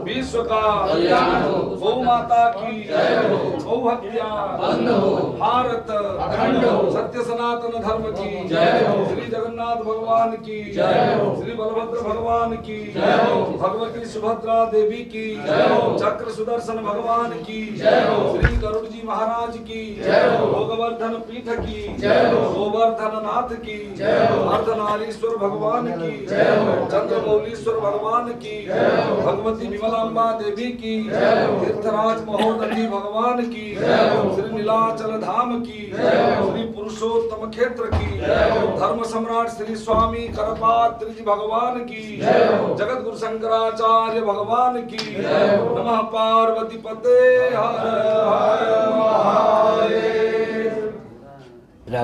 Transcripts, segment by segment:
विश्व का कल्याण हो, गौ माता की जय हो, गौ हत्या बंद हो, भारत अखंड हो, सत्य सनातन धर्म की जय हो, श्री जगन्नाथ भगवान की जय हो, श्री बलभद्र भगवान की जय हो, भगवती सुभद्रा देवी की जय हो, चक्र सुदर्शन भगवान की जय हो, श्री गरुड़ जी महाराज की जय हो, भोगवर्धन पीठ की जय हो, गोवर्धन नाथ की जय हो, अर्धनारीश्वर भगवान की जय हो, चंद्रमौलीश्वर भगवान की जय हो, भगवती विमलांबा देवी की जय हो, तीर्थराज महोदधि भगवान की जय हो, श्री नीलाचल धाम की जय हो, श्री पुरुषोत्तम क्षेत्र की जय हो, धर्म सम्राट श्री स्वामी करपात्री जी भगवान की जय हो, जगत गुरु शंकराचार्य भगवान की जय हो, नमः पार्वती पते हर हर महादेव।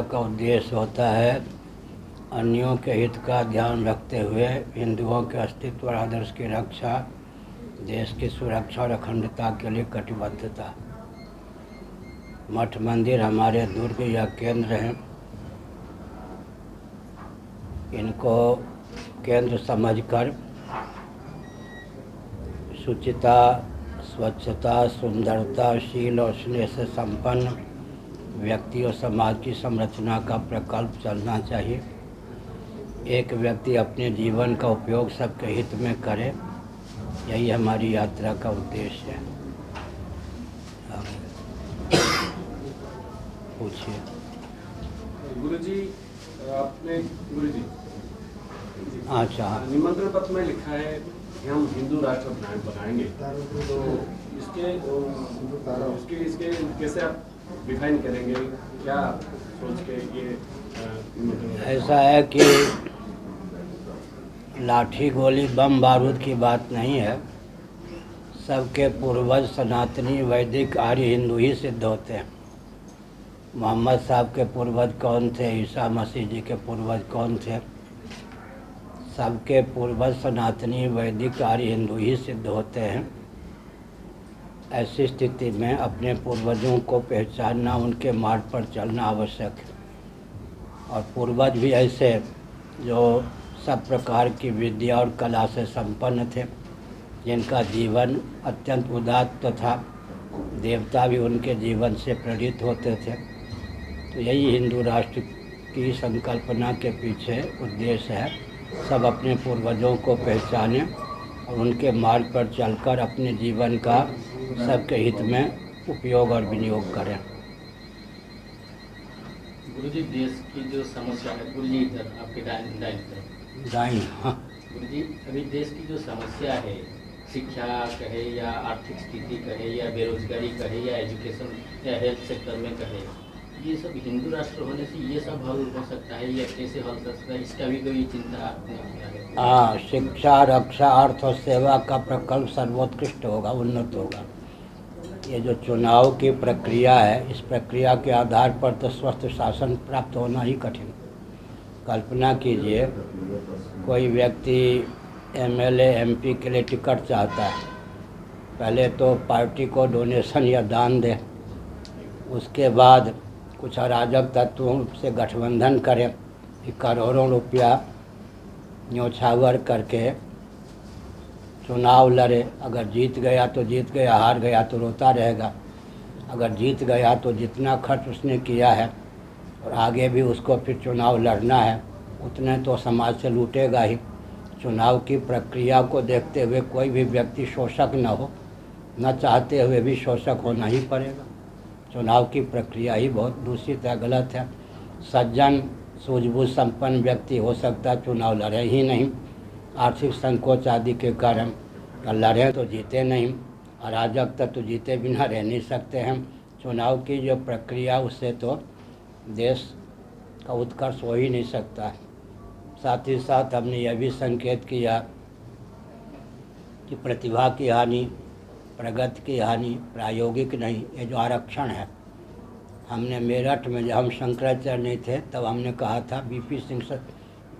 का उद्देश्य होता है अन्यों के हित का ध्यान रखते हुए हिंदुओं के अस्तित्व और आदर्श की रक्षा, देश की सुरक्षा और अखंडता के लिए कटिबद्धता। मठ मंदिर हमारे दुर्ग या केंद्र हैं। इनको केंद्र समझकर शुचिता, स्वच्छता, सुंदरता, शील और स्नेह से संपन्न व्यक्ति और समाज की संरचना का प्रकल्प चलना चाहिए। एक व्यक्ति अपने जीवन का उपयोग सबके हित में करे, यही हमारी यात्रा का उद्देश्य है। पूछिए। गुरुजी, आपने गुरुजी अच्छा, निमंत्रण पत्र में लिखा है कि हम हिंदू राष्ट्र बनाएंगे, तो इसके कैसे आप डिफाइन करेंगे? क्या सोच के ये ऐसा है कि लाठी गोली बम बारूद की बात नहीं है। सबके पूर्वज सनातनी वैदिक आर्य हिंदू ही सिद्ध होते हैं। मोहम्मद साहब के पूर्वज कौन थे, ईसा मसीह जी के पूर्वज कौन थे? सबके पूर्वज सनातनी वैदिक आर्य हिंदू ही सिद्ध होते हैं। ऐसी स्थिति में अपने पूर्वजों को पहचानना, उनके मार्ग पर चलना आवश्यक है। और पूर्वज भी ऐसे जो सब प्रकार की विद्या और कला से संपन्न थे, जिनका जीवन अत्यंत उदात्त था, देवता भी उनके जीवन से प्रेरित होते थे। तो यही हिंदू राष्ट्र की संकल्पना के पीछे उद्देश्य है। सब अपने पूर्वजों को पहचानें और उनके मार्ग पर चलकर अपने जीवन का सबके हित में उपयोग और विनियोग करें। गुरुजी, देश की जो समस्या है, गुरुजी इधर आपके दाई, हाँ गुरुजी, अभी देश की जो समस्या है, शिक्षा कहे या आर्थिक स्थिति कहे या बेरोजगारी कहे या एजुकेशन या हेल्थ सेक्टर में कहे, ये सब हिंदू राष्ट्र होने से ये सब हल हो सकता है या कैसे हल हो सकता है? इसका भी कोई चिंता आपने किया है? हाँ, शिक्षा, रक्षा, अर्थ और सेवा का प्रकल्प सर्वोत्कृष्ट होगा, उन्नत होगा। ये जो चुनाव की प्रक्रिया है, इस प्रक्रिया के आधार पर तो स्वस्थ शासन प्राप्त होना ही कठिन। कल्पना कीजिए, कोई व्यक्ति एमएलए, एमपी के लिए टिकट चाहता है। पहले तो पार्टी को डोनेशन या दान दे, उसके बाद कुछ अराजक तत्वों से गठबंधन करें, फिर करोड़ों रुपया न्योछावर करके चुनाव लड़े। अगर जीत गया तो जीत गया, हार गया तो रोता रहेगा। अगर जीत गया तो जितना खर्च उसने किया है और आगे भी उसको फिर चुनाव लड़ना है, उतने तो समाज से लूटेगा ही। चुनाव की प्रक्रिया को देखते हुए कोई भी व्यक्ति शोषक न हो, न चाहते हुए भी शोषक होना ही पड़ेगा। चुनाव की प्रक्रिया ही बहुत दूषित है, गलत है। सज्जन, सूझबूझ संपन्न व्यक्ति हो सकता है, चुनाव लड़े ही नहीं। आर्थिक संकोच आदि के कारण लड़े तो जीते नहीं। अराजक तत्व जीते बिना रह नहीं सकते हैं। चुनाव की जो प्रक्रिया, उससे तो देश का उत्कर्ष हो ही नहीं सकता। साथ ही साथ हमने यह भी संकेत किया कि प्रतिभा की हानि, प्रगति की हानि प्रायोगिक नहीं। ये जो आरक्षण है, हमने मेरठ में, जब हम शंकराचार्य नहीं थे तब हमने कहा था, बीपी सिंह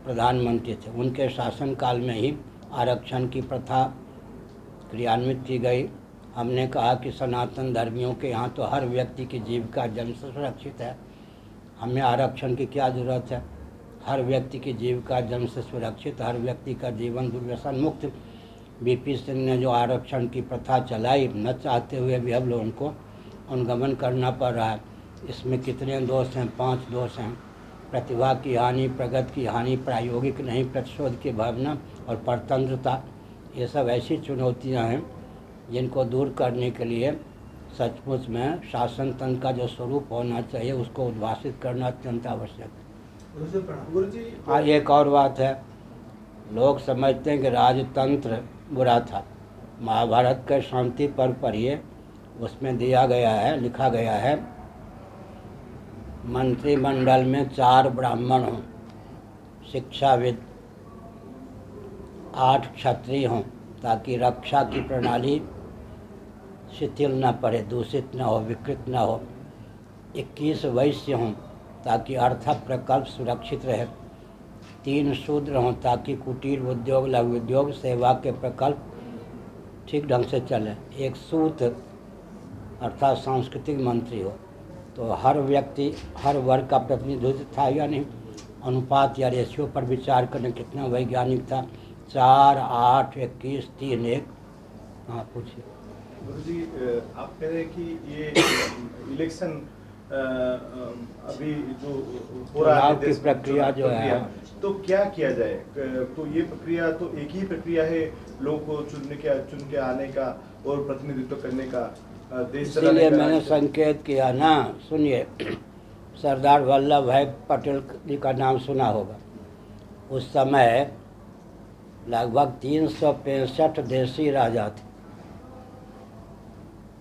प्रधानमंत्री थे, उनके शासनकाल में ही आरक्षण की प्रथा क्रियान्वित की गई। हमने कहा कि सनातन धर्मियों के यहाँ तो हर व्यक्ति की जीविका जन्म से सुरक्षित है, हमें आरक्षण की क्या ज़रूरत है। हर व्यक्ति की जीविका जन्म से सुरक्षित, हर व्यक्ति का जीवन दुर्व्यसन मुक्त बीपी सिंह ने जो आरक्षण की प्रथा चलाई, न चाहते हुए भी हम लोगों को अनुगमन करना पड़ रहा है। इसमें कितने दोष हैं? 5 दोष हैं। प्रतिभा की हानि, प्रगति की हानि, प्रायोगिक नहीं प्रतिशोध की भावना और परतंत्रता। ये सब ऐसी चुनौतियां हैं जिनको दूर करने के लिए सचमुच में शासन तंत्र का जो स्वरूप होना चाहिए उसको उद्भाषित करना अत्यंत आवश्यक है। गुरु जी हाँ, एक और बात है, लोग समझते हैं कि राजतंत्र बुरा था। महाभारत के शांति पर्व पढ़िए, उसमें दिया गया है, लिखा गया है, मंत्रिमंडल में 4 ब्राह्मण हों, शिक्षाविद, 8 क्षत्रिय हों, ताकि रक्षा की प्रणाली शिथिल न पड़े, दूषित न हो, विकृत न हो। 21 वैश्य हों ताकि अर्थ प्रकल्प सुरक्षित रहे। 3 शूद्र हों ताकि कुटीर उद्योग, लघु उद्योग, सेवा के प्रकल्प ठीक ढंग से चले। 1 सूत अर्थात सांस्कृतिक मंत्री हो। तो हर व्यक्ति, हर वर्ग का प्रतिनिधित्व था या नहीं? अनुपात या रेशियो पर विचार करने कितना वैज्ञानिक था। 4, 8, 21, 3, 1। हाँ, पूछिए। गुरु जी, आप कह रहे हैं कि ये इलेक्शन अभी जो हो रहा है, चुनाव की प्रक्रिया जो है, तो क्या किया जाए? तो ये प्रक्रिया तो एक ही प्रक्रिया है, लोगों को चुन के आने का और प्रतिनिधित्व करने का, देश चलाने इसीलिए का। मैंने संकेत किया ना। सुनिए, सरदार वल्लभ भाई पटेल जी का नाम सुना होगा। उस समय लगभग 365 देशी राजा थे।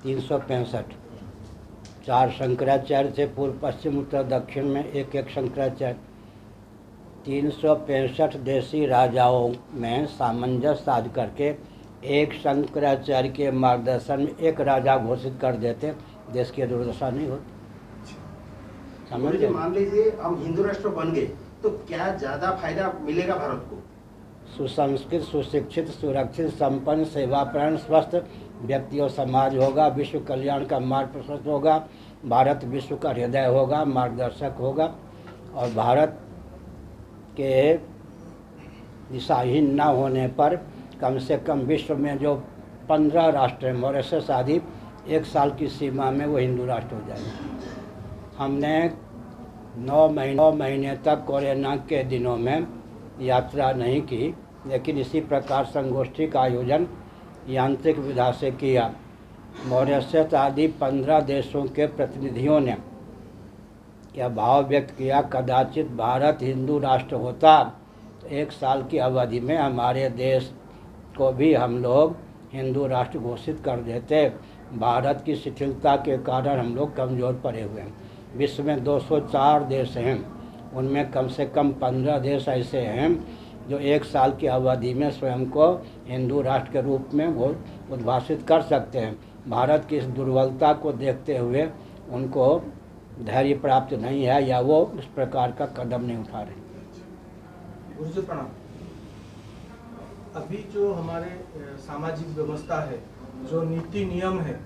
365, 4 शंकराचार्य थे, पूर्व पश्चिम उत्तर दक्षिण में एक शंकराचार्य। 365 देशी राजाओं में सामंजस्य साध करके एक शंकराचार्य के मार्गदर्शन में एक राजा घोषित कर देते, देश की दुर्दशा नहीं होती। समझ गुरु जी, मान लीजिए हम हिंदू राष्ट्र बन गए तो क्या ज्यादा फायदा मिलेगा भारत को? सुसंस्कृत, सुशिक्षित, सुरक्षित, संपन्न, सेवापरायण, स्वस्थ व्यक्ति और समाज होगा। विश्व कल्याण का मार्ग प्रशस्त होगा। भारत विश्व का हृदय होगा, मार्गदर्शक होगा। और भारत के दिशाहीन न होने पर कम से कम विश्व में जो 15 राष्ट्र हैं, मॉरिशस आदि, 1 साल की सीमा में वो हिंदू राष्ट्र हो जाएगा। हमने 9 महीने तक कोरोना के दिनों में यात्रा नहीं की, लेकिन इसी प्रकार संगोष्ठी का आयोजन यांत्रिक विधा से किया। मॉरिशस आदि 15 देशों के प्रतिनिधियों ने क्या भाव व्यक्त किया, कदाचित भारत हिंदू राष्ट्र होता तो 1 साल की अवधि में हमारे देश को भी हम लोग हिंदू राष्ट्र घोषित कर देते। भारत की शिथिलता के कारण हम लोग कमज़ोर पड़े हुए हैं। विश्व में 204 देश हैं, उनमें कम से कम 15 देश ऐसे हैं जो 1 साल की अवधि में स्वयं को हिंदू राष्ट्र के रूप में वो उद्भाषित कर सकते हैं। भारत की इस दुर्बलता को देखते हुए उनको धैर्य प्राप्त नहीं है या वो इस प्रकार का कदम नहीं उठा रहे। गुरु जी प्रणाम। अभी जो हमारे सामाजिक व्यवस्था है, जो नीति नियम है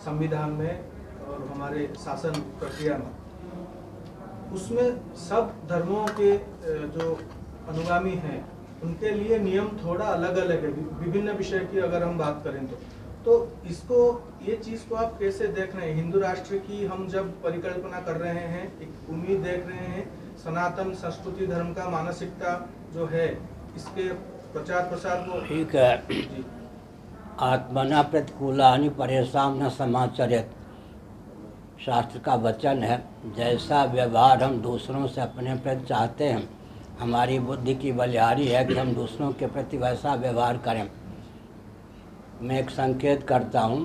संविधान में और हमारे शासन प्रक्रिया में, उसमें सब धर्मों के जो अनुगामी हैं उनके लिए नियम थोड़ा अलग अलग है। विभिन्न विषय की अगर हम बात करें तो इसको, ये चीज़ को आप कैसे देख रहे हैं? हिंदू राष्ट्र की हम जब परिकल्पना कर रहे हैं, एक उम्मीद देख रहे हैं, सनातन संस्कृति धर्म का मानसिकता जो है इसके प्रचार प्रसार को। ठीक है। आत्मना प्रतिकूलानि परेशान न समाचरित, शास्त्र का वचन है। जैसा व्यवहार हम दूसरों से अपने प्रति चाहते हैं, हमारी बुद्धि की बलिहारी है कि हम दूसरों के प्रति वैसा व्यवहार करें। मैं एक संकेत करता हूँ।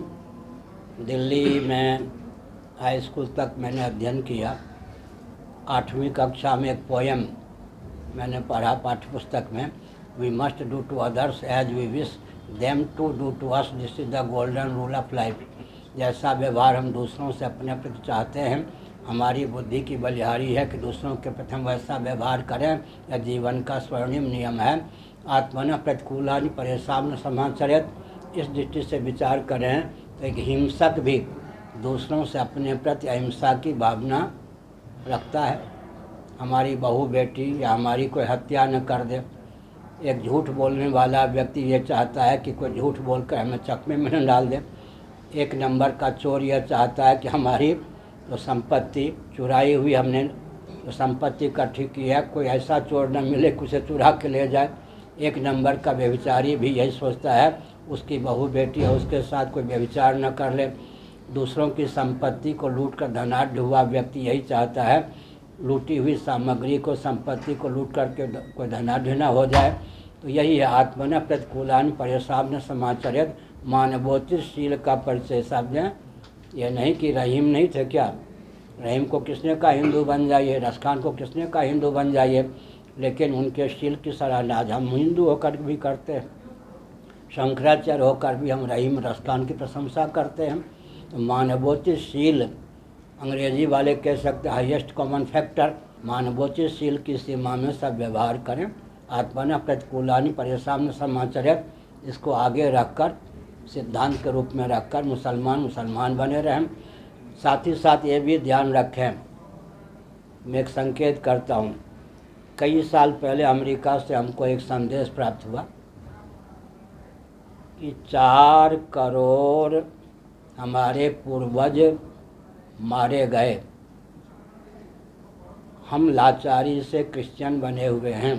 दिल्ली में हाई स्कूल तक मैंने अध्ययन किया। 8वीं कक्षा में एक पोयम मैंने पढ़ा पाठ्य पुस्तक में, we must do to others as we wish them to do to us, this is the golden rule of life. जैसा व्यवहार हम दूसरों से अपने प्रति चाहते हैं, हमारी बुद्धि की बलिहारी है कि दूसरों के प्रति हम वैसा व्यवहार करें। यह जीवन का स्वर्णिम नियम है। आत्मना प्रतिकूलानि परेशान समाचरित, इस दृष्टि से विचार करें तो एक हिंसक भी दूसरों से अपने प्रति अहिंसा की भावना रखता है। हमारी बहू बेटी या हमारी कोई हत्या न कर दे, एक झूठ बोलने वाला व्यक्ति ये चाहता है कि कोई झूठ बोलकर हमें चकमे में न डाल दे। एक नंबर का चोर यह चाहता है कि हमारी तो संपत्ति चुराई हुई हमने तो संपत्ति इकट्ठी की है, कोई ऐसा चोर न मिले कि उसे चुरा के ले जाए। एक नंबर का व्यभिचारी भी यही सोचता है उसकी बहू बेटी है उसके साथ कोई व्यभिचार न कर ले। दूसरों की संपत्ति को लूट कर धनाढ़ हुआ व्यक्ति यही चाहता है लूटी हुई सामग्री को संपत्ति को लूट करके कोई धनाढ़ न हो जाए। तो यही है आत्मना प्रतिकूलान परेशान समाचरित मानवोचित शील का परिचय शब्द है। यह नहीं कि रहीम नहीं थे क्या, रहीम को किसने कहा हिंदू बन जाइए, रसखान को किसने कहा हिंदू बन जाइए, लेकिन उनके शील की सराहना आज हम हिंदू होकर भी करते हैं, शंकराचार्य होकर भी हम रहीम रसखान की प्रशंसा करते हैं। तो मानवोचित शील अंग्रेजी वाले कह सकते हैं हाईएस्ट कॉमन फैक्टर, मानवोचित शील की सीमा में सब व्यवहार करें। आत्मना प्रतिकूलानि परेशान समाचरित, इसको आगे रखकर सिद्धांत के रूप में रखकर मुसलमान बने रहें। साथ ही साथ ये भी ध्यान रखें, मैं एक संकेत करता हूँ, कई साल पहले अमेरिका से हमको एक संदेश प्राप्त हुआ कि 4 करोड़ हमारे पूर्वज मारे गए, हम लाचारी से क्रिश्चियन बने हुए हैं,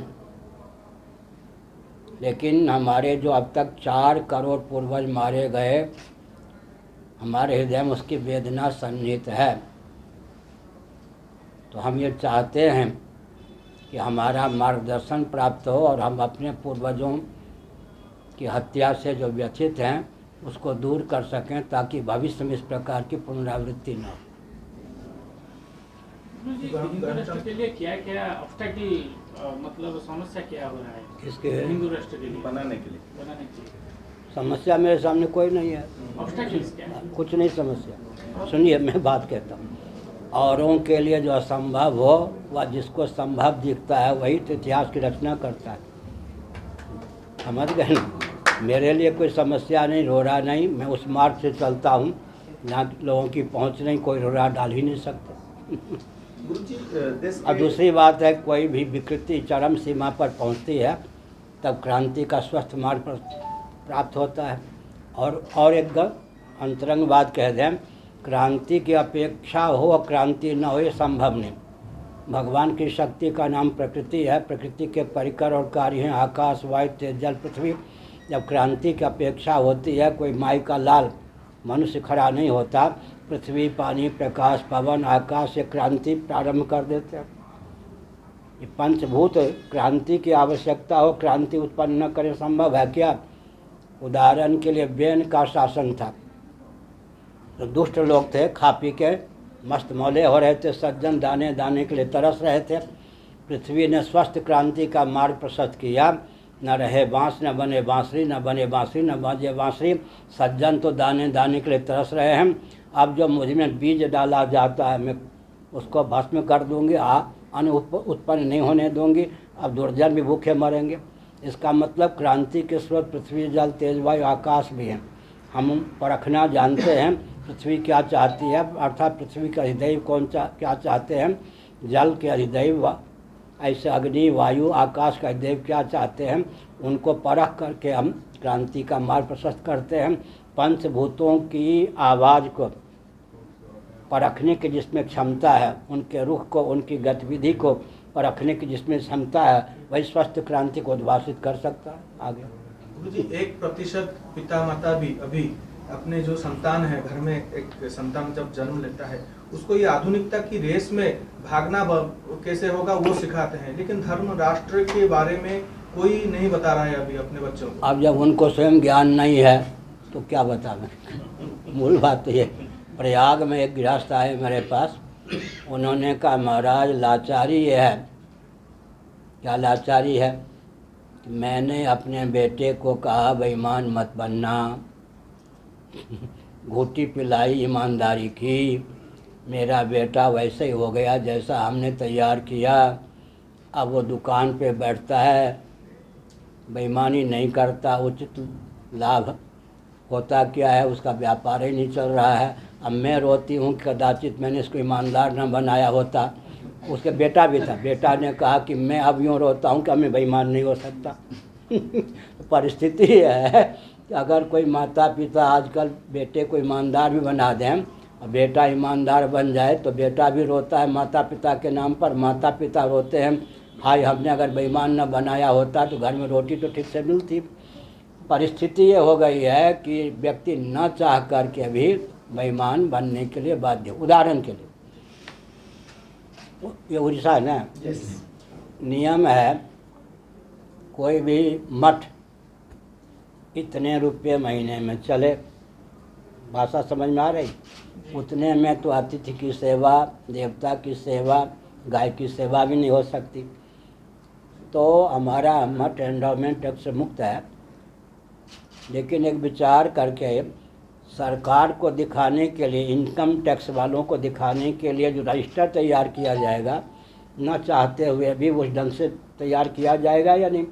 लेकिन हमारे जो अब तक 4 करोड़ पूर्वज मारे गए हमारे हृदय में उसकी वेदना सन्निहित है। तो हम ये चाहते हैं कि हमारा मार्गदर्शन प्राप्त हो और हम अपने पूर्वजों की हत्या से जो व्यथित हैं उसको दूर कर सकें ताकि भविष्य में इस प्रकार की पुनरावृत्ति न हो। हिंदू राष्ट्र के लिए क्या क्या ऑब्स्टेकल मतलब समस्या क्या हो रहा है इसके हिंदू राष्ट्र के लिए बनाने के लिए समस्या मेरे सामने कोई नहीं है, ऑब्स्टेकल्स क्या है? कुछ नहीं समस्या। सुनिए मैं बात कहता हूँ, औरों के लिए जो असंभव हो वह जिसको संभव दिखता है वही तो इतिहास की रचना करता है, समझ गए ना। मेरे लिए कोई समस्या नहीं, रोड़ा नहीं, मैं उस मार्ग से चलता हूँ जहाँ लोगों की पहुँच नहीं, कोई रोड़ा डाल ही नहीं सकता। गुरुजी देश और दूसरी बात है कोई भी विकृति चरम सीमा पर पहुँचती है तब क्रांति का स्वस्थ मार्ग पर प्राप्त होता है। और एक अंतरंग बात कह दें, क्रांति की अपेक्षा हो और क्रांति न हो ये संभव नहीं। भगवान की शक्ति का नाम प्रकृति है, प्रकृति के परिकर और कार्य हैं आकाश वायु तेज जल पृथ्वी। जब क्रांति की अपेक्षा होती है कोई माई का लाल मनुष्य खड़ा नहीं होता, पृथ्वी पानी प्रकाश पवन आकाश से क्रांति प्रारंभ कर देते हैं। ये पंचभूत क्रांति की आवश्यकता हो क्रांति उत्पन्न न करें संभव है क्या। उदाहरण के लिए बेन का शासन था, तो दुष्ट लोग थे खा पी के मस्त मौले हो रहे थे, सज्जन दाने दाने के लिए तरस रहे थे। पृथ्वी ने स्वस्थ क्रांति का मार्ग प्रशस्त किया, न रहे बांस न बने बांसुरी, न बने बांसुरी न बजे बांसुरी। सज्जन तो दाने दाने के लिए तरस रहे हैं, अब जो मुझ में बीज डाला जाता है मैं उसको भस्म कर दूंगी, अन्न उत्पन्न नहीं होने दूंगी, अब दुर्जन भी भूखे मरेंगे। इसका मतलब क्रांति के स्रोत पृथ्वी जल तेज वायु आकाश भी हैं। हम परखना जानते हैं पृथ्वी क्या चाहती है, अर्थात पृथ्वी के अधिदैव क्या चाहते हैं, जल के अधिदैव ऐसे अग्नि वायु आकाश का अधिदैव क्या चाहते हैं, उनको परख करके हम क्रांति का मार्ग प्रशस्त करते हैं। पंचभूतों की आवाज़ को परखने की जिसमें क्षमता है, उनके रुख को उनकी गतिविधि को परखने की जिसमें क्षमता है, वही स्वस्थ क्रांति को उद्भाषित कर सकता है। आगे गुरुजी 1% पिता माता भी अभी अपने जो संतान है घर में एक संतान जब जन्म लेता है उसको ये आधुनिकता की रेस में भागना कैसे होगा वो सिखाते हैं, लेकिन धर्म राष्ट्र के बारे में कोई नहीं बता रहा है अभी अपने बच्चों को। अब जब उनको स्वयं ज्ञान नहीं है तो क्या बतावें। मूल बात तो ये, प्रयाग में एक गृहस्थ आए मेरे पास, उन्होंने कहा महाराज लाचारी ये है। क्या लाचारी है? मैंने अपने बेटे को कहा बेईमान मत बनना, घूटी पिलाई ईमानदारी की, मेरा बेटा वैसे ही हो गया जैसा हमने तैयार किया। अब वो दुकान पे बैठता है, बेईमानी नहीं करता, उचित लाभ होता क्या है उसका व्यापार ही नहीं चल रहा है। अब मैं रोती हूँ कदाचित मैंने इसको ईमानदार न बनाया होता। उसके बेटा भी था, बेटा ने कहा कि मैं अब यूँ रोता हूँ कि अब मैं बेईमान नहीं हो सकता। परिस्थिति है कि अगर कोई माता पिता आजकल बेटे को ईमानदार भी बना दें और बेटा ईमानदार बन जाए तो बेटा भी रोता है माता पिता के नाम पर, माता पिता रोते हैं भाई हमने अगर बेईमान न बनाया होता तो घर में रोटी तो ठीक से मिलती। परिस्थिति ये हो गई है कि व्यक्ति न चाह करके भी बेईमान बनने के लिए बाध्य। उदाहरण के लिए ये उड़ीसा है ना, नियम है कोई भी मठ इतने रुपये महीने में चले, भाषा समझ में आ रही, उतने में तो अतिथि की सेवा, देवता की सेवा, गाय की सेवा भी नहीं हो सकती। तो हमारा मठ एंडोमेंट टैक्स से मुक्त है, लेकिन एक विचार करके सरकार को दिखाने के लिए, इनकम टैक्स वालों को दिखाने के लिए जो रजिस्टर तैयार किया जाएगा, न चाहते हुए भी उस ढंग से तैयार किया जाएगा या नहीं।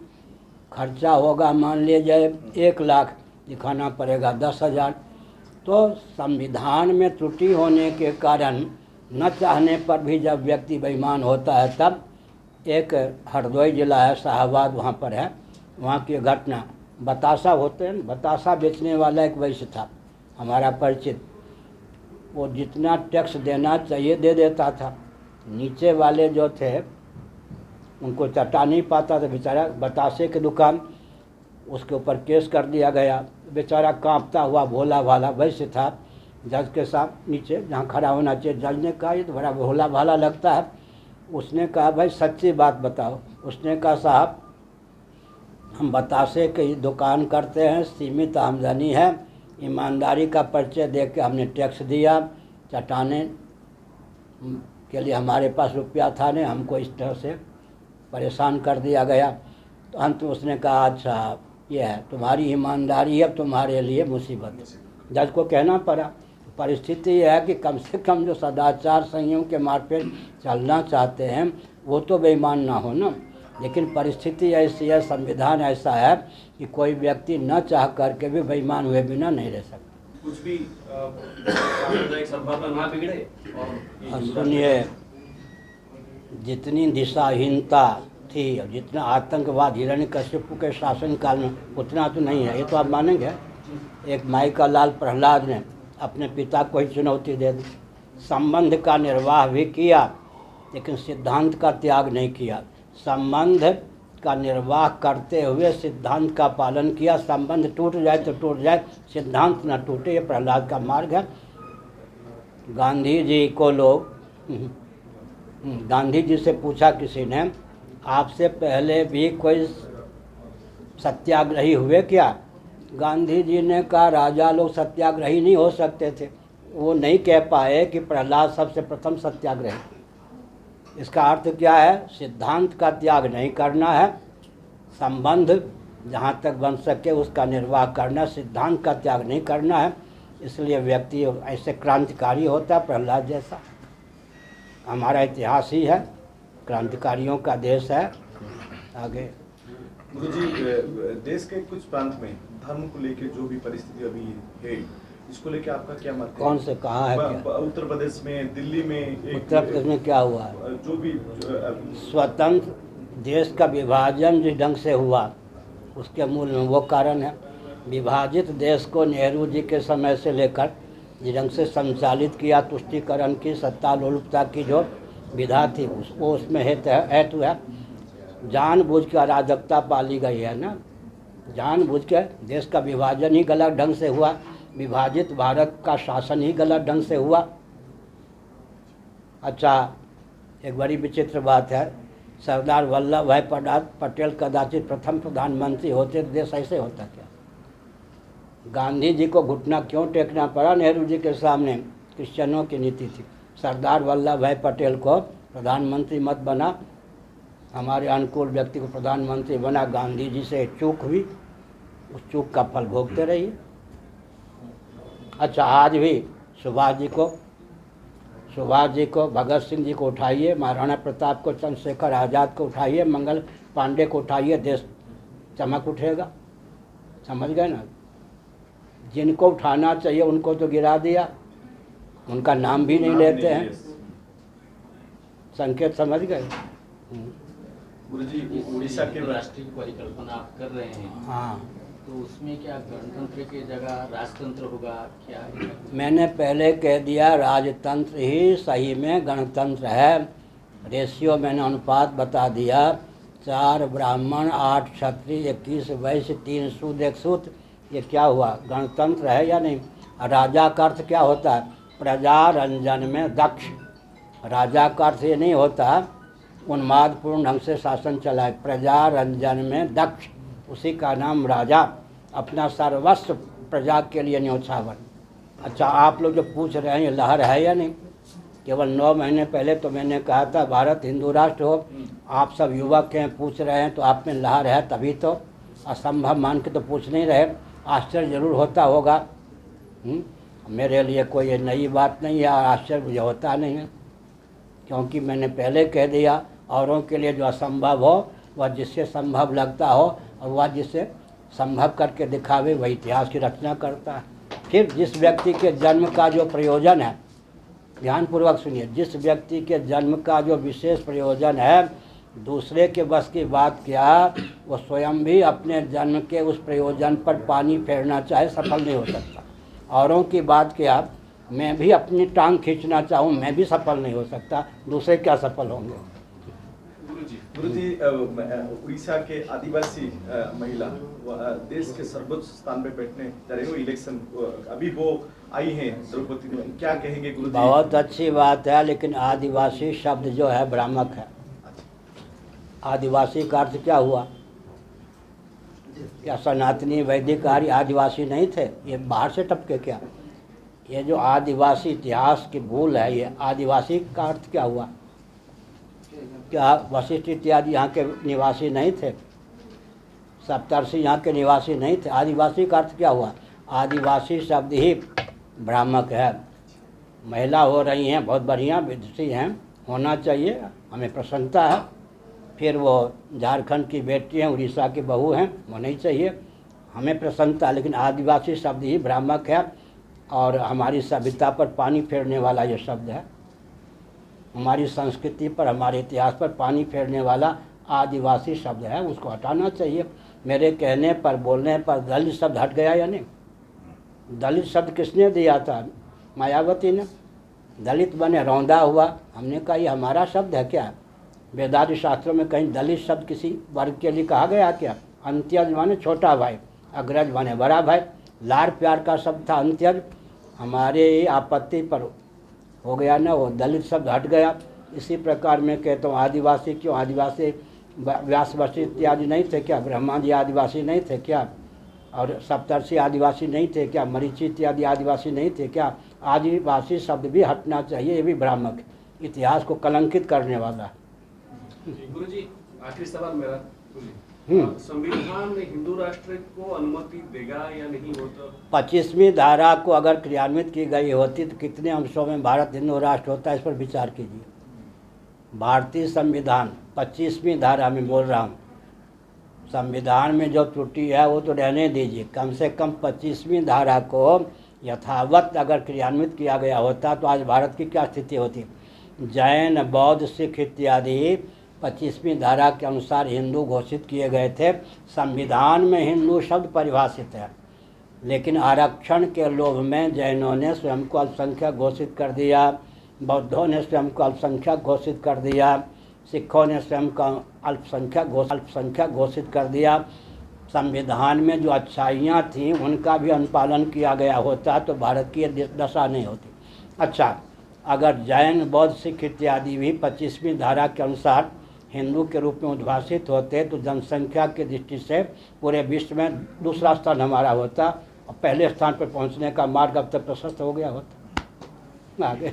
खर्चा होगा मान लीजिए 1 लाख, दिखाना पड़ेगा 10,000। तो संविधान में त्रुटि होने के कारण न चाहने पर भी जब व्यक्ति बेईमान होता है, तब एक हरदोई जिला है, शाहबाद वहाँ पर है, वहाँ की घटना, बतासा होते हैं, बतासा बेचने वाला एक वैश्य था हमारा परिचित, वो जितना टैक्स देना चाहिए दे देता था, नीचे वाले जो थे उनको चटा नहीं पाता था बेचारा। बतासे की दुकान, उसके ऊपर केस कर दिया गया, बेचारा कांपता हुआ भोला भाला वैश्य था, जज के साथ नीचे जहाँ खड़ा होना चाहिए। जज ने कहा ये तो बड़ा भोला भाला लगता है। उसने कहा भाई सच्ची बात बताओ। उसने कहा साहब हम बतासे की दुकान करते हैं, सीमित आमदनी है, ईमानदारी का परिचय दे के हमने टैक्स दिया, चटाने के लिए हमारे पास रुपया था नहीं, हमको इस तरह से परेशान कर दिया गया। तो अंत में उसने कहा अच्छा ये है तुम्हारी ईमानदारी, अब तुम्हारे लिए मुसीबत है। जज को कहना पड़ा। परिस्थिति यह है कि कम से कम जो सदाचार संयम के मार्ग पर चलना चाहते हैं वो तो बेईमान ना हो ना, लेकिन परिस्थिति ऐसी है, संविधान ऐसा है कि कोई व्यक्ति न चाह करके भी बेईमान हुए बिना नहीं रह सकता। कुछ भी सांप्रदायिक सद्भावना ना बिगड़े। और सुनिए, जितनी दिशाहीनता थी और जितना आतंकवाद हिरण्यकश्यप के शासनकाल में, उतना तो नहीं है, ये तो आप मानेंगे। एक माई का लाल प्रहलाद ने अपने पिता को ही चुनौती दे दी, संबंध का निर्वाह भी किया लेकिन सिद्धांत का त्याग नहीं किया। संबंध का निर्वाह करते हुए सिद्धांत का पालन किया। संबंध टूट जाए तो टूट जाए, सिद्धांत न टूटे, ये प्रहलाद का मार्ग है। गांधी जी को लोग गांधी जी से पूछा किसी ने, आपसे पहले भी कोई सत्याग्रही हुए क्या? गांधी जी ने कहा राजा लोग सत्याग्रही नहीं हो सकते थे। वो नहीं कह पाए कि प्रहलाद सबसे प्रथम सत्याग्रही। इसका अर्थ क्या है? सिद्धांत का त्याग नहीं करना है, संबंध जहाँ तक बन सके उसका निर्वाह करना, सिद्धांत का त्याग नहीं करना है। इसलिए व्यक्ति ऐसे क्रांतिकारी होता है, प्रहलाद जैसा। हमारा इतिहास ही है, क्रांतिकारियों का देश है। आगे गुरुजी, देश के कुछ प्रांत में धर्म को लेकर जो भी परिस्थिति अभी है, इसको लेकर आपका क्या मत है? कौन से कहाँ है क्या? उत्तर प्रदेश में, दिल्ली में। उत्तर प्रदेश में क्या हुआ है? जो भी स्वतंत्र देश का विभाजन जिस ढंग से हुआ उसके मूल में वो कारण है। विभाजित देश को नेहरू जी के समय से लेकर जिस ढंग से संचालित किया, तुष्टीकरण की, सत्ता लोलुपता की जो विधा थी वो उसमें हेतु है। जानबूझ के अराजकता पाली गई है ना, जानबूझ के देश का विभाजन ही गलत ढंग से हुआ, विभाजित भारत का शासन ही गलत ढंग से हुआ। अच्छा, एक बड़ी विचित्र बात है, सरदार वल्लभ भाई पटेल कदाचित प्रथम प्रधानमंत्री होते तो देश ऐसे होता क्या? गांधी जी को घुटना क्यों टेकना पड़ा नेहरू जी के सामने? क्रिश्चियनों की नीति थी। सरदार वल्लभ भाई पटेल को प्रधानमंत्री मत बना, हमारे अनुकूल व्यक्ति को प्रधानमंत्री बना। गांधी जी से चूक हुई, उस चूक का फल भोगते रहिए। अच्छा, आज भी सुभाष जी को, भगत सिंह जी को उठाइए, महाराणा प्रताप को, चंद्रशेखर आज़ाद को उठाइए, मंगल पांडे को उठाइए, देश चमक उठेगा। समझ गए ना? जिनको उठाना चाहिए उनको तो गिरा दिया, उनका नाम भी नहीं लेते हैं। संकेत समझ गए? गुरुजी इस उड़ीसा के राष्ट्र की परिकल्पना आप कर रहे हैं, हाँ, तो उसमें क्या गणतंत्र की जगह राजतंत्र होगा क्या है? मैंने पहले कह दिया राजतंत्र ही सही में गणतंत्र है। रेशियो मैंने अनुपात बता दिया, 4 ब्राह्मण 8 क्षत्रिय 21 वैश्य 3 शूद्र 1 सूत्र। ये क्या हुआ, गणतंत्र है या नहीं? राजा का अर्थ क्या होता है? प्रजा रंजन में दक्ष। राजा का अर्थ ये नहीं होता उन्मादपूर्ण ढंग से शासन चलाए, प्रजा रंजन में दक्ष, उसी का नाम राजा। अपना सर्वस्व प्रजा के लिए न्यौछावर। अच्छा, आप लोग जो पूछ रहे हैं ये लहर है या नहीं? केवल 9 महीने पहले तो मैंने कहा था भारत हिंदू राष्ट्र हो। आप सब युवक हैं, पूछ रहे हैं, तो आप में लहर है, तभी तो असंभव मान के तो पूछ नहीं रहे। आश्चर्य जरूर होता होगा। मेरे लिए कोई ये नई बात नहीं है और आश्चर्य मुझे होता नहीं है, क्योंकि मैंने पहले कह दिया औरों के लिए जो असंभव हो वह जिससे संभव लगता हो, और वह जिससे संभव करके दिखावे वही इतिहास की रचना करता है। फिर जिस व्यक्ति के जन्म का जो प्रयोजन है, ध्यानपूर्वक सुनिए, जिस व्यक्ति के जन्म का जो विशेष प्रयोजन है, दूसरे के बस की बात क्या, वो स्वयं भी अपने जन्म के उस प्रयोजन पर पानी फेरना चाहे सफल नहीं हो सकता। औरों की बात क्या, मैं भी अपनी टांग खींचना चाहूँ, मैं भी सफल नहीं हो सकता, दूसरे क्या सफल होंगे? गुरुजी उड़ीसा के आदिवासी महिला देश के सर्वोच्च स्थान पे बैठने जा रही हो, इलेक्शन अभी वो आई हैं द्रौपदी, क्या कहेंगे गुरुजी? बहुत अच्छी बात है, लेकिन आदिवासी शब्द जो है भ्रामक है। आदिवासी का अर्थ क्या हुआ? क्या सनातनी वैदिक आर्य आदिवासी नहीं थे? ये बाहर से टपके क्या? ये जो आदिवासी इतिहास की भूल है, ये आदिवासी का अर्थ क्या हुआ? क्या वशिष्ठ इत्यादि यहाँ के निवासी नहीं थे? सप्तर्षि यहाँ के निवासी नहीं थे? आदिवासी का अर्थ क्या हुआ? आदिवासी शब्द ही भ्रामक है। महिला हो रही हैं, बहुत बढ़िया विदुषी हैं, होना चाहिए, हमें प्रसन्नता है। फिर वो झारखंड की बेटी हैं, उड़ीसा की बहू हैं, होनी चाहिए, हमें प्रसन्नता। लेकिन आदिवासी शब्द ही भ्रामक है और हमारी सभ्यता पर पानी फेरने वाला ये शब्द है। हमारी संस्कृति पर, हमारे इतिहास पर पानी फेरने वाला आदिवासी शब्द है, उसको हटाना चाहिए। मेरे कहने पर, बोलने पर दलित शब्द हट गया या नहीं? दलित शब्द किसने दिया था? मायावती ने। दलित बने रौंदा हुआ, हमने कहा ये हमारा शब्द है क्या? वेदांत शास्त्रों में कहीं दलित शब्द किसी वर्ग के लिए कहा गया क्या? अंत्यज माने छोटा भाई, अग्रज माने बड़ा भाई। लाड़ प्यार का शब्द था अंत्यज, हमारे आपत्ति पर हो गया ना, वो दलित शब्द हट गया। इसी प्रकार मैं कहता हूँ आदिवासी क्यों? आदिवासी व्यास वशिष्ठ इत्यादि नहीं थे क्या? ब्रह्मा जी आदिवासी नहीं थे क्या? और सप्तर्षि आदिवासी नहीं थे क्या? मरीचि इत्यादि आदिवासी नहीं थे क्या? आदिवासी शब्द भी हटना चाहिए, ये भी भ्रामक, इतिहास को कलंकित करने वाला। गुरुजी आखिरी सवाल मेरा, संविधान हिंदू राष्ट्र को अनुमति देगा या नहीं? हो तो 25वीं धारा को अगर क्रियान्वित की गई होती तो कितने अंशों में भारत हिंदू राष्ट्र होता है, इस पर विचार कीजिए। भारतीय संविधान 25वीं धारा में बोल रहा हूँ, संविधान में जो त्रुटि है वो तो रहने दीजिए, कम से कम 25वीं धारा को यथावत अगर क्रियान्वित किया गया होता तो आज भारत की क्या स्थिति होती? जैन, बौद्ध, सिख इत्यादि 25वीं धारा के अनुसार हिंदू घोषित किए गए थे। संविधान में हिंदू शब्द परिभाषित है, लेकिन आरक्षण के लोभ में जैनों ने स्वयं को अल्पसंख्यक घोषित कर दिया, बौद्धों ने स्वयं को अल्पसंख्यक घोषित कर दिया, सिखों ने स्वयं को अल्पसंख्यक घोषित कर दिया। संविधान में जो अच्छाइयाँ थीं उनका भी अनुपालन किया गया होता तो भारत की दशा नहीं होती। अच्छा, अगर जैन, बौद्ध, सिख इत्यादि भी 25वीं धारा के अनुसार हिंदू के रूप में उद्भाषित होते तो जनसंख्या की दृष्टि से पूरे विश्व में दूसरा स्थान हमारा होता और पहले स्थान पर पहुंचने का मार्ग अब तक प्रशस्त हो गया होता। आगे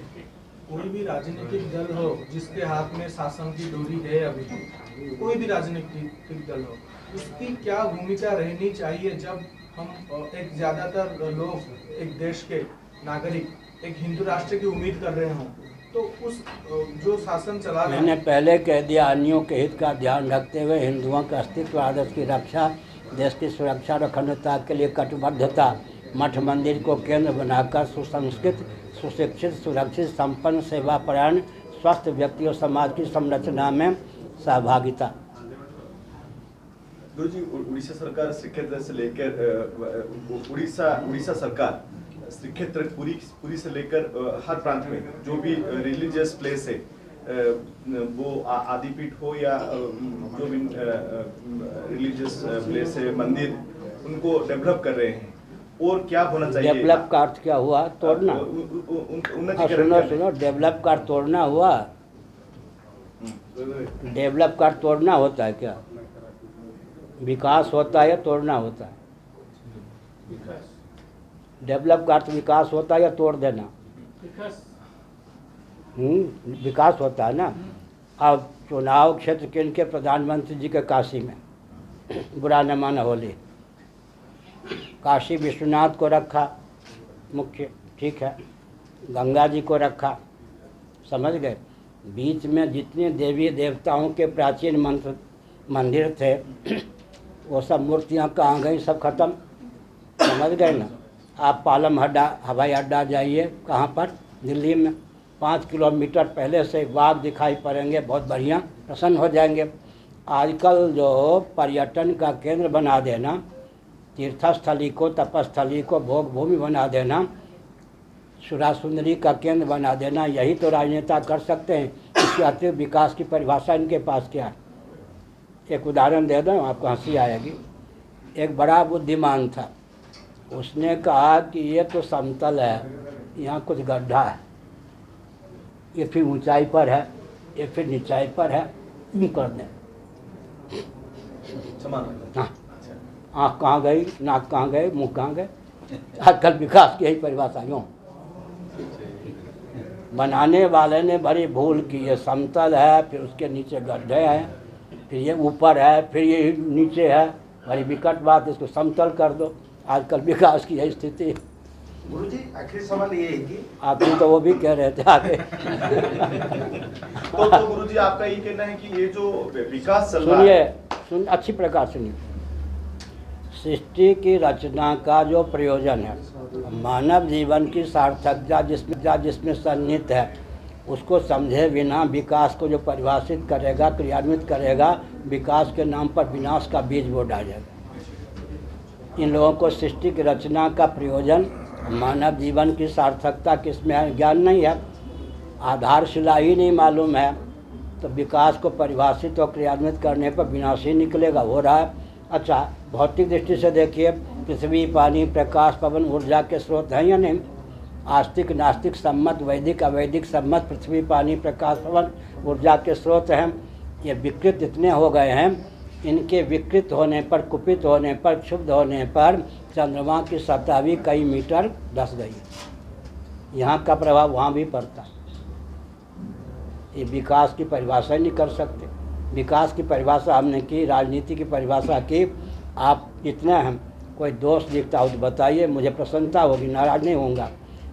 कोई भी राजनीतिक दल हो जिसके हाथ में शासन की डोरी है, अभी कोई भी राजनीतिक दल हो, उसकी क्या भूमिका रहनी चाहिए जब हम एक ज़्यादातर लोग, एक देश के नागरिक एक हिंदू राष्ट्र की उम्मीद कर रहे हों, तो उस जो शासन चला रहे हैं। मैंने पहले कह दिया, अन्यों के हित का ध्यान रखते हुए हिंदुओं के अस्तित्व आदर्श की रक्षा, देश की सुरक्षा और अखंडता के लिए कटिबद्धता, मठ मंदिर को केंद्र बनाकर सुसंस्कृत, सुशिक्षित, सुरक्षित, संपन्न, सेवापरायण, स्वस्थ व्यक्ति और समाज की संरचना में सहभागिता। गुरुजी, उड़ीसा सरकार श्री क्षेत्र से लेकर उड़ीसा सरकार श्री क्षेत्र पूरी से लेकर हर प्रांत में जो भी रिलीजियस प्लेस है, वो आदिपीठ हो या जो भी रिलीजियस प्लेस है, मंदिर, उनको डेवलप कर रहे हैं। और क्या होना चाहिए? डेवलप का अर्थ क्या हुआ? तोड़ना। सुनो, डेवलप का तोड़ना हुआ। डेवलप का तोड़ना होता है क्या? विकास होता है या तोड़ना होता है? डेवलप का अर्थ विकास होता है या तोड़ देना? विकास होता है ना। अब चुनाव क्षेत्र के इनके प्रधानमंत्री जी के काशी में, बुरा न माना होली, काशी विश्वनाथ को रखा मुख्य, ठीक है, गंगा जी को रखा, समझ गए। बीच में जितने देवी देवताओं के प्राचीन मंदिर थे वो सब मूर्तियाँ कहाँ गई? सब खत्म, समझ गए ना। आप पालम हवाई अड्डा जाइए, कहाँ पर? दिल्ली में। 5 किलोमीटर पहले से बाघ दिखाई पड़ेंगे, बहुत बढ़िया, प्रसन्न हो जाएंगे। आजकल जो पर्यटन का केंद्र बना देना, तीर्थस्थली को, तपस्थली को भोग भूमि बना देना, सुरा सुंदरी का केंद्र बना देना, यही तो राजनेता कर सकते हैं। इसके अतिरिक्त विकास की परिभाषा इनके पास क्या है? एक उदाहरण दे दूँ, आपको हंसी आएगी। एक बड़ा बुद्धिमान था, उसने कहा कि ये तो समतल है, यहाँ कुछ गड्ढा है, ये फिर ऊंचाई पर है, ये फिर निचाई पर है, यूँ कर दें। हाँ, आँख कहाँ गई, नाक कहाँ गए, मुँह कहाँ गए? आजकल विकास की यही परिभाषा यूँ। बनाने वाले ने बड़ी भूल की, ये समतल है, फिर उसके नीचे गड्ढे हैं, फिर ये ऊपर है, फिर ये नीचे है। बड़ी विकट बात, इसको समतल कर दो। आजकल विकास की यही स्थिति है। गुरुजी, आखिरी सवाल ये है कि आप तो वो भी कह रहे थे आगे। तो गुरुजी, आपका ये कहना है कि ये जो विकास चल रहा है, सुनिए, अच्छी प्रकार सुनिए। सृष्टि की रचना का जो प्रयोजन है, मानव जीवन की सार्थकता जिसमें सन्निहित है, उसको समझे बिना विकास को जो परिभाषित करेगा, क्रियान्वित करेगा, विकास के नाम पर विनाश का बीज बो डालेगा। इन लोगों को सृष्टि की रचना का प्रयोजन, मानव जीवन की सार्थकता किसमें है, ज्ञान नहीं है, आधारशिला ही नहीं मालूम है, तो विकास को परिभाषित और क्रियान्वित करने पर विनाश ही निकलेगा, हो रहा है। अच्छा, भौतिक दृष्टि से देखिए, पृथ्वी, पानी, प्रकाश, पवन ऊर्जा के स्रोत हैं या नहीं? आस्तिक नास्तिक सम्मत, वैदिक अवैदिक सम्मत पृथ्वी, पानी, प्रकाश, पवन ऊर्जा के स्रोत हैं। ये विकृत इतने हो गए हैं, इनके विकृत होने पर, कुपित होने पर, क्षुब्ध होने पर चंद्रमा की सतह भी कई मीटर धंस गई। यहाँ का प्रभाव वहाँ भी पड़ता है। ये विकास की परिभाषा ही नहीं कर सकते। विकास की परिभाषा हमने की, राजनीति की परिभाषा की। आप इतने हैं, कोई दोष दिखता हो तो बताइए, मुझे प्रसन्नता होगी, नाराज नहीं होऊंगा।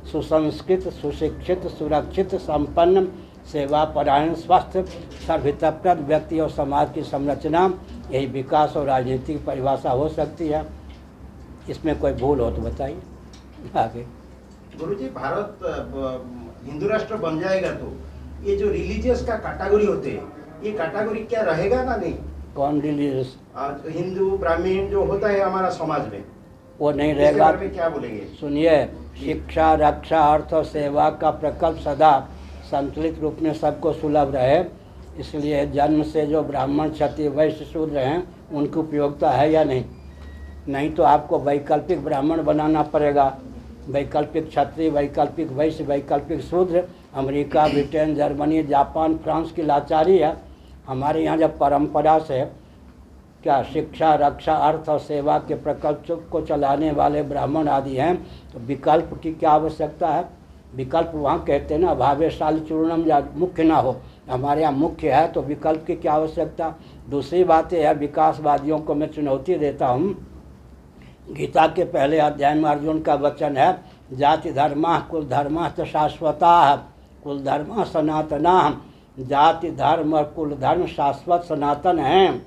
सुसंस्कृत, सुशिक्षित, सुरक्षित, संपन्न, सेवापरायण, स्वस्थ, सर्वहितप्रद व्यक्ति और समाज की संरचना, यही विकास और राजनीति की परिभाषा हो सकती है। इसमें कोई भूल हो तो बताइए आगे। गुरुजी, भारत हिंदू राष्ट्र बन जाएगा तो ये जो रिलीजियस का कैटेगरी होते हैं, ये कैटेगरी क्या रहेगा ना नहीं? कौन रिलीजियस? हिंदू ब्राह्मण जो होता है हमारा समाज में, वो नहीं रहेगा। क्या बोलेंगे? सुनिए, शिक्षा, रक्षा, अर्थ और सेवा का प्रकल्प सदा संतुलित रूप में सबको सुलभ रहे, इसलिए जन्म से जो ब्राह्मण, क्षत्रिय, वैश्य, शूद्र हैं, उनकी उपयोगिता है या नहीं? नहीं तो आपको वैकल्पिक ब्राह्मण बनाना पड़ेगा, वैकल्पिक क्षत्रिय, वैकल्पिक वैश्य, वैकल्पिक शूद्र। America, Britain, Germany, Japan, France की लाचारी है। हमारे यहाँ जब परंपरा से क्या शिक्षा, रक्षा, अर्थ और सेवा के प्रकल्प को चलाने वाले ब्राह्मण आदि हैं, तो विकल्प की क्या आवश्यकता है? विकल्प वहाँ कहते हैं ना, अभावेशाली चूर्णम, या मुख्य ना हो। हमारे यहाँ मुख्य है तो विकल्प की क्या आवश्यकता? दूसरी बात यह है, विकासवादियों को मैं चुनौती देता हूँ। गीता के पहले अध्याय में अर्जुन का वचन है, जाति धर्मा कुल धर्मा च शाश्वता, कुल धर्मा सनातना। जाति धर्म और कुल धर्म शाश्वत सनातन हैं।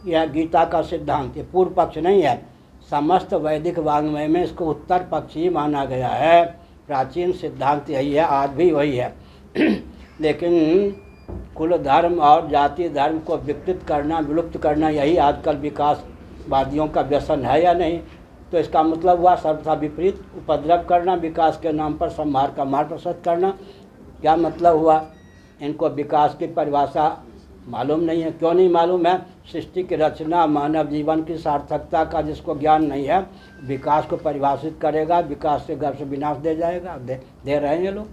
यह गीता का सिद्धांत, ये पूर्व पक्ष नहीं है। समस्त वैदिक वाङ्मय में इसको उत्तर पक्ष ही माना गया है। प्राचीन सिद्धांत यही है, आज भी वही है। लेकिन कुल धर्म और जातीय धर्म को विकृत करना, विलुप्त करना, यही आजकल विकासवादियों का व्यसन है या नहीं? तो इसका मतलब हुआ सर्वथा विपरीत, उपद्रव करना, विकास के नाम पर संहार का मार्ग प्रशस्त करना। क्या मतलब हुआ? इनको विकास की परिभाषा मालूम नहीं है। क्यों नहीं मालूम है? सृष्टि की रचना, मानव जीवन की सार्थकता का जिसको ज्ञान नहीं है, विकास को परिभाषित करेगा, विकास से घर से विनाश दे जाएगा। दे रहे हैं ये लोग।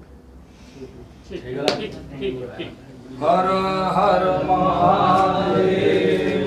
ठीक ठीक ठीक। हर हर महादेव।